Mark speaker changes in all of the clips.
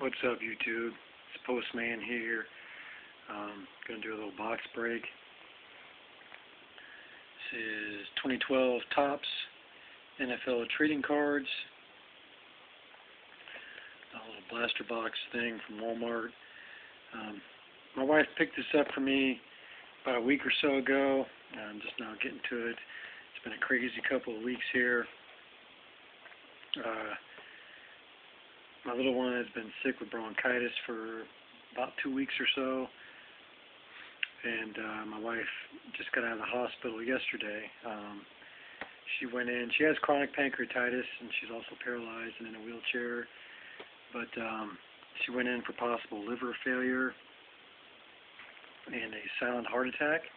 Speaker 1: What's up, YouTube? It's Postman here. Gonna do a little box break. This is 2012 TOPPS NFL trading cards. A little blaster box thing from Walmart. My wife picked this up for me about a week or so ago. I'm just now getting to it. It's been a crazy couple of weeks here. My little one has been sick with bronchitis for about 2 weeks or so, and my wife just got out of the hospital yesterday. She went in. She has chronic pancreatitis, and she's also paralyzed and in a wheelchair, but she went in for possible liver failure and a silent heart attack.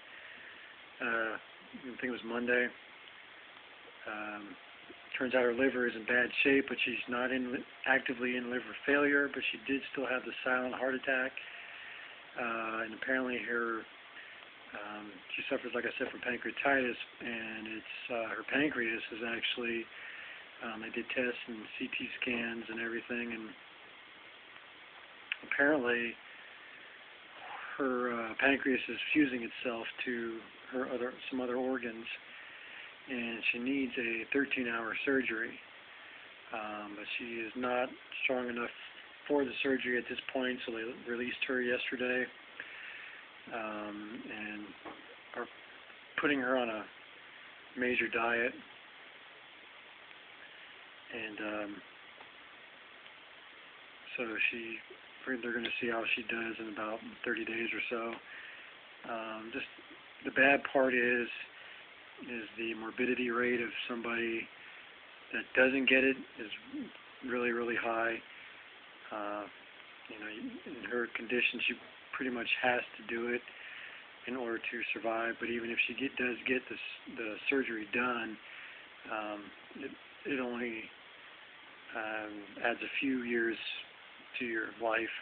Speaker 1: I think it was Monday. Turns out her liver is in bad shape, but she's not actively in liver failure, but she did still have the silent heart attack. And apparently she suffers, like I said, from pancreatitis, and it's her pancreas is actually, they did tests and CT scans and everything, and apparently her pancreas is fusing itself to some other organs, and she needs a 13-hour surgery. But she is not strong enough for the surgery at this point, so they released her yesterday, and are putting her on a major diet. And so they're going to see how she does in about 30 days or so. Just the bad part is the morbidity rate of somebody that doesn't get it is really, really high. In her condition, she pretty much has to do it in order to survive. But even if she does get the surgery done, it only adds a few years to your life.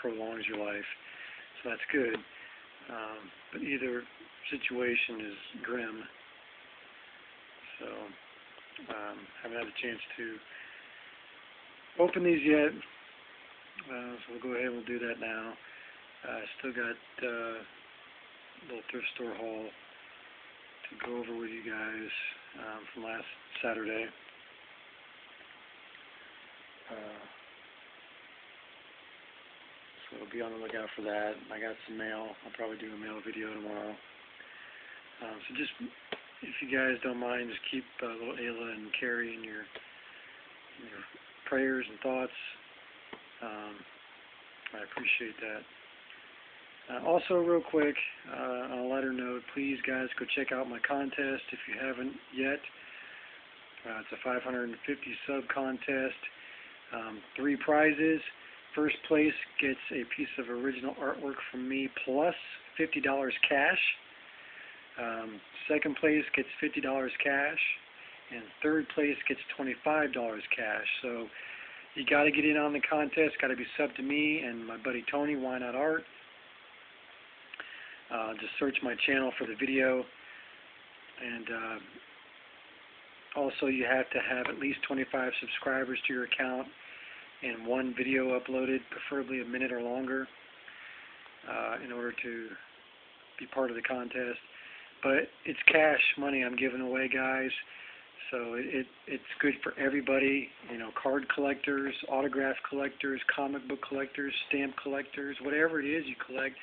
Speaker 1: Prolongs your life. So that's good. But either situation is grim. So haven't had a chance to open these yet. So we'll go ahead and we'll do that now. Still got a little thrift store haul to go over with you guys from last Saturday. So be on the lookout for that. I got some mail. I'll probably do a mail video tomorrow. So just, if you guys don't mind, just keep little Ayla and Carey in your prayers and thoughts. I appreciate that. Also, real quick, on a lighter note, please, guys, go check out my contest if you haven't yet. It's a 550 sub contest. 3 prizes. First place gets a piece of original artwork from me plus $50 cash. Second place gets $50 cash, and third place gets $25 cash. So you got to get in on the contest. Got to be sub to me and my buddy Tony, Why Not Art. Just search my channel for the video, and also you have to have at least 25 subscribers to your account and 1 video uploaded, preferably a minute or longer, in order to be part of the contest. But it's cash money I'm giving away, guys, so it's good for everybody. Card collectors, autograph collectors, comic book collectors, stamp collectors, whatever it is you collect,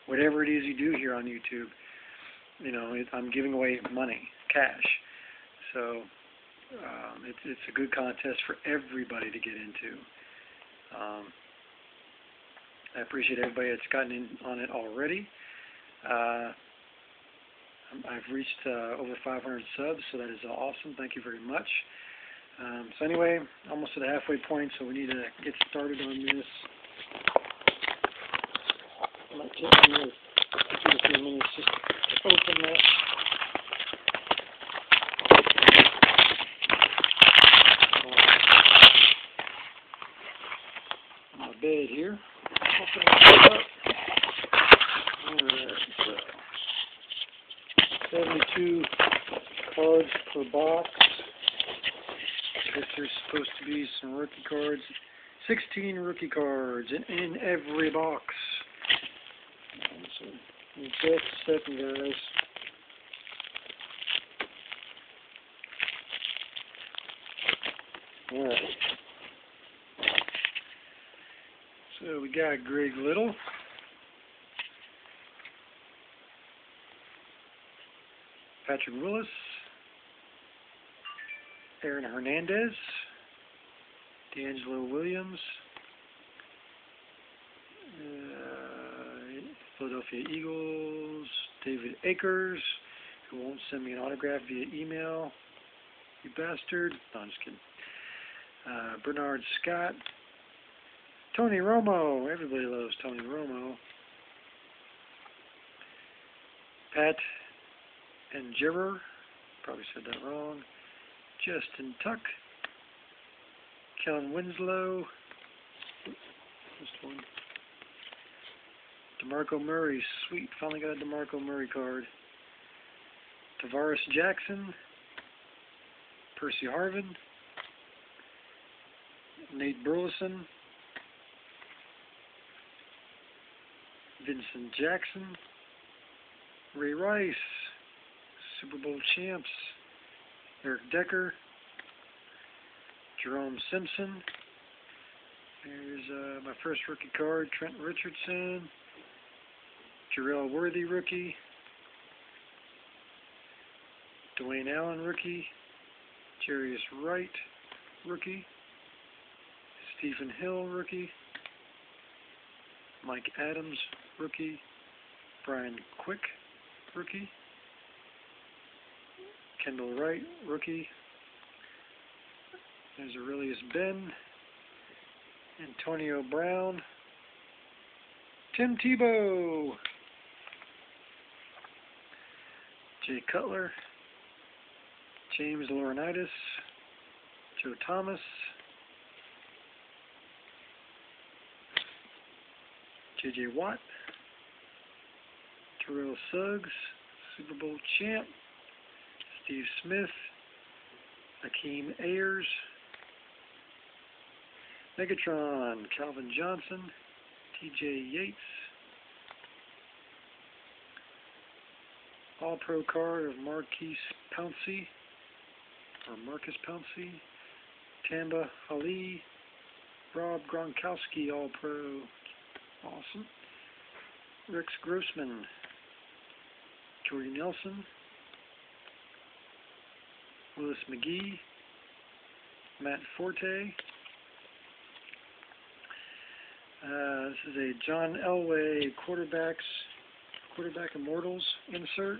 Speaker 1: whatever it is you do here on YouTube. I'm giving away money, cash. So it's a good contest for everybody to get into. I appreciate everybody that's gotten in on it already. I've reached over 500 subs, so that is awesome. Thank you very much. So anyway, almost at the halfway point, so we need to get started on this. It might take me 2 to 3 minutes just to open that. My bed here. Open it up. Alright, so 72 cards per box. I guess there's supposed to be some rookie cards 16 rookie cards in every box. So, just a second, guys. Alright. So we got Greg Little. Patrick Willis. Aaron Hernandez. D'Angelo Williams. Philadelphia Eagles. David Akers, who won't send me an autograph via email. You bastard. No, I'm just kidding. Bernard Scott. Tony Romo. Everybody loves Tony Romo. Pat and Jibber. Probably said that wrong. Justin Tuck. Kellen Winslow. Just one. DeMarco Murray. Sweet. Finally got a DeMarco Murray card. Tavares Jackson. Percy Harvin. Nate Burleson. Vincent Jackson. Ray Rice. Super Bowl champs. Eric Decker. Jerome Simpson. Here's my first rookie card. Trent Richardson. Jarrell Worthy rookie. Dwayne Allen rookie. Jarius Wright rookie. Stephen Hill rookie. Mike Adams rookie. Brian Quick rookie. Kendall Wright rookie. There's Aurelius Ben. Antonio Brown. Tim Tebow. Jay Cutler. James Laurinaitis. Joe Thomas. J.J. Watt. Terrell Suggs. Super Bowl champ. Steve Smith. Akeem Ayers. Megatron. Calvin Johnson. T.J. Yates. All-Pro card of Marquise Pouncey. Or Marcus Pouncey. Tamba Ali. Rob Gronkowski, All-Pro. Awesome. Rex Grossman. Jordy Nelson. Willis McGee. Matt Forte. This is a John Elway quarterback Immortals insert.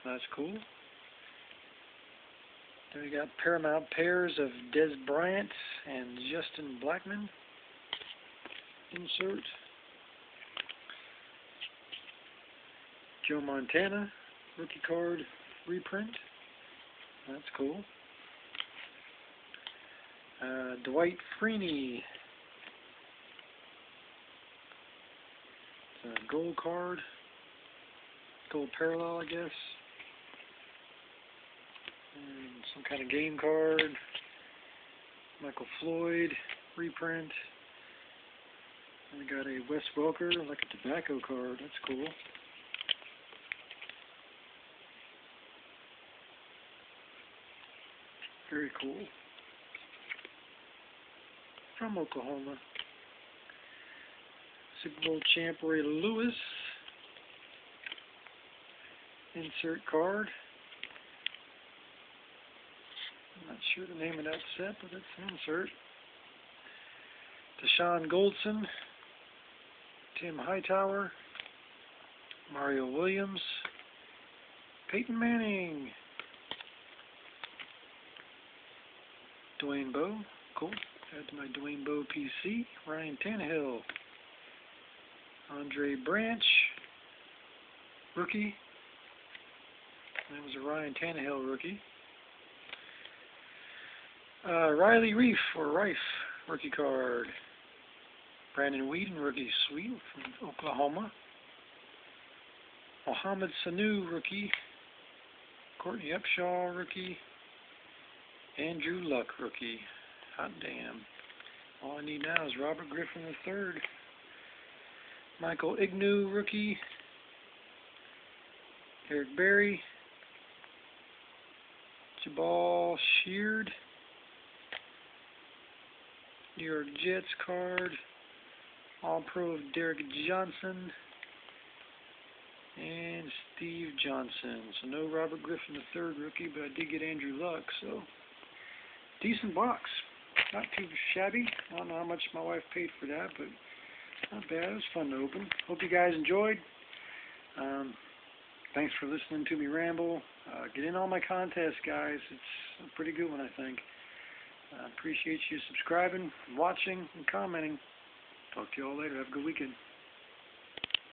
Speaker 1: That's cool. Then we got Paramount pairs of Des Bryant and Justin Blackman insert. Joe Montana rookie card reprint. That's cool. Dwight Freeney. Gold card. Gold parallel, I guess. And some kind of game card. Michael Floyd reprint. And we got a Wes Welker, like a tobacco card. That's cool. Very cool. From Oklahoma. Super Bowl champ Ray Lewis. Insert card. I'm not sure the name of that set, but it's an insert. Deshaun Goldson. Tim Hightower. Mario Williams. Peyton Manning. Dwayne Bowe. Cool. Add to my Dwayne Bowe PC. Ryan Tannehill. Andre Branch. Rookie. That was a Ryan Tannehill rookie. Riley Reif, or Rife, rookie card. Brandon Whedon, rookie, sweet, from Oklahoma. Mohamed Sanu, rookie. Courtney Upshaw, rookie. Andrew Luck, rookie. Hot damn. All I need now is Robert Griffin III. Michael Ignu, rookie. Eric Berry. Jabal Sheard. New York Jets card. All-Pro of Derek Johnson. And Steve Johnson. So no Robert Griffin III rookie, but I did get Andrew Luck, so decent box. Not too shabby. I don't know how much my wife paid for that, but not bad. It was fun to open. Hope you guys enjoyed. Thanks for listening to me ramble. Get in all my contests, guys. It's a pretty good one, I think. I appreciate you subscribing, watching, and commenting. Talk to you all later. Have a good weekend.